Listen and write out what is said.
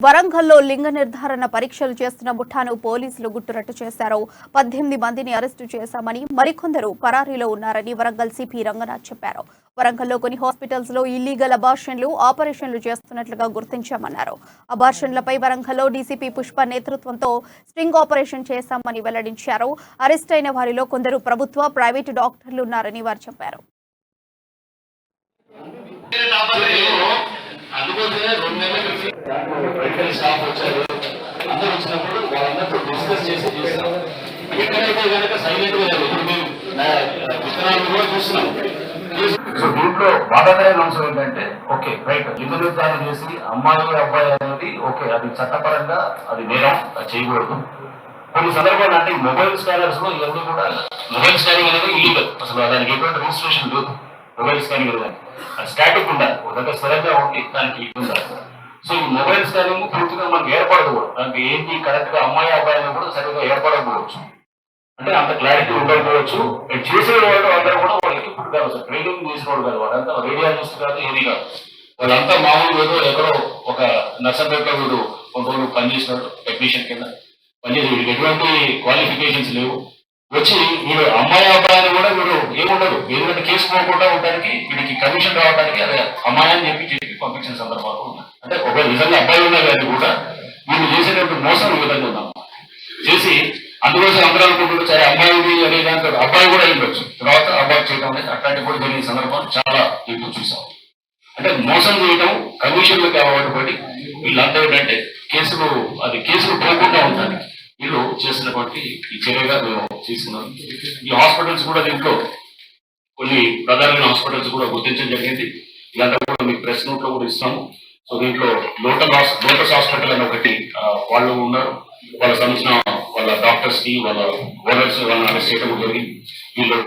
వరంగల్లో లింగ నిర్ధారణ పరీక్షలు చేస్తున్న ముఠాను పోలీసులు గుట్టురట్టు చేశారు. 18 మందిని అరెస్టు చేశామని, మరికొందరు పరారీలో ఉన్నారని వరంగల్ సిపి రంగనాథ్ చెప్పారు. వరంగల్లో కొన్ని హాస్పిటల్స్ లో ఇల్లీగల్ అబార్షన్లు, ఆపరేషన్లు చేస్తున్నట్లుగా గుర్తించామన్నారు. అబార్షన్లపై వరంగల్లో డీసీపీ పుష్ప నేతృత్వంతో స్ట్రింగ్ ఆపరేషన్ చేశామని వెల్లడించారు. అరెస్ట్ అయిన వారిలో కొందరు ప్రభుత్వ, ప్రైవేటు డాక్టర్లు ఉన్నారని వారు చెప్పారు. స్టాఫ్ వచ్చారు, అందరూ వచ్చినప్పుడు వాళ్ళందరితో డిస్కస్ చేసి చేస్తాం. ఎక్కడైతే కనుక సైలెంట్ గా విత్తనాలు కూడా చూస్తున్నాం. సో దీంట్లో బాధాకరమైన అంశం ఏంటంటే, ఓకే రైట్, లింగ నిర్ధారణ చేసి అమ్మాయి అబ్బాయి అనేది ఓకే, అది చట్టపరంగా అది నేరం, అది చేయకూడదు. కొన్ని సందర్భాలు అంటే మొబైల్ స్కానర్స్ లో ఎవరు కూడా మొబైల్ స్కానింగ్ అనేది ఇల్లీగల్, అసలు దానికి ఎటువంటి రిజిస్ట్రేషన్ లేదు. మొబైల్ స్కానింగ్ అనేది స్టాటిక్ ఉండాలి, ఒక దగ్గర స్థిరంగా ఉండి దానికి ఉండాలి. సో ఈ మొబైల్ స్కానింగ్ పూర్తిగా మనకు ఏర్పడదు కూడా, దానికి ఏంటి కరెక్ట్ గా అమ్మాయి అబ్బాయిని కూడా సరిగ్గా ఏర్పడకపోవచ్చు, అంటే అంత క్లారిటీ ఉండకపోవచ్చు. చేసే వాళ్ళు అందరూ కూడా వాళ్ళకి ఇప్పుడు కాదు, ట్రైనింగ్ తీసుకోవడం కాదు, వాళ్ళంతా రేడియాలజిస్ట్ కాదు, ఏది కాదు, వాళ్ళంతా మామూలు ఏదో ఎక్కడో ఒక నర్సంపేటలో వీడు కొన్ని రోజులు పనిచేసినాడు, టెక్నీషియన్ కింద పనిచేసి వీడికి ఎటువంటి క్వాలిఫికేషన్స్ లేవు. వచ్చి వీడు అమ్మాయి అబ్బాయిని కూడా వీడు ఏముండదు, ఎందుకంటే కేసు పోకుండా ఉండడానికి వీడికి కమిషన్ రావడానికి అదే అమ్మాయి అని చెప్పి పంపించిన సందర్భాలు ఉన్నాయి. అంటే ఒక నిజంగా అబ్బాయి ఉన్నా కానీ కూడా వీళ్ళు చేసేటప్పుడు మోసం ఈ విధంగా ఉన్నాం చేసి, అందుకోసం అందరూ అనుకుంటున్నారు సరే అమ్మాయి అనే దాంట్లో అబ్బాయి కూడా ఉండొచ్చు, తర్వాత అబ్బాయి చేయడం అనేది అట్లాంటి కూడా జరిగిన సందర్భాలు చాలా ఎక్కువ చూసాం. అంటే మోసం చేయడం, కమిషన్లు కాబట్టి వీళ్ళంతా ఏంటంటే కేసులు పోకుండా ఉండడానికి వీళ్ళు చేసినటువంటి ఈ చర్యగా మేము తీసుకున్నాం. ఈ హాస్పిటల్స్ కూడా దీంట్లో కొన్ని ప్రధానమైన హాస్పిటల్స్ కూడా గుర్తించడం జరిగింది. ఇదంతా కూడా మీకు ప్రెస్ నోట్ లో కూడా ఇస్తాము. సో దీంట్లో లోటస్ హాస్పిటల్ అని ఒకటి వాళ్ళు ఉన్నారు, వాళ్ళకి సంబంధించిన వాళ్ళ డాక్టర్స్ కి వాళ్ళ ఓనర్స్ వాళ్ళని అరెస్ట్ చేయడం జరిగింది. వీళ్ళు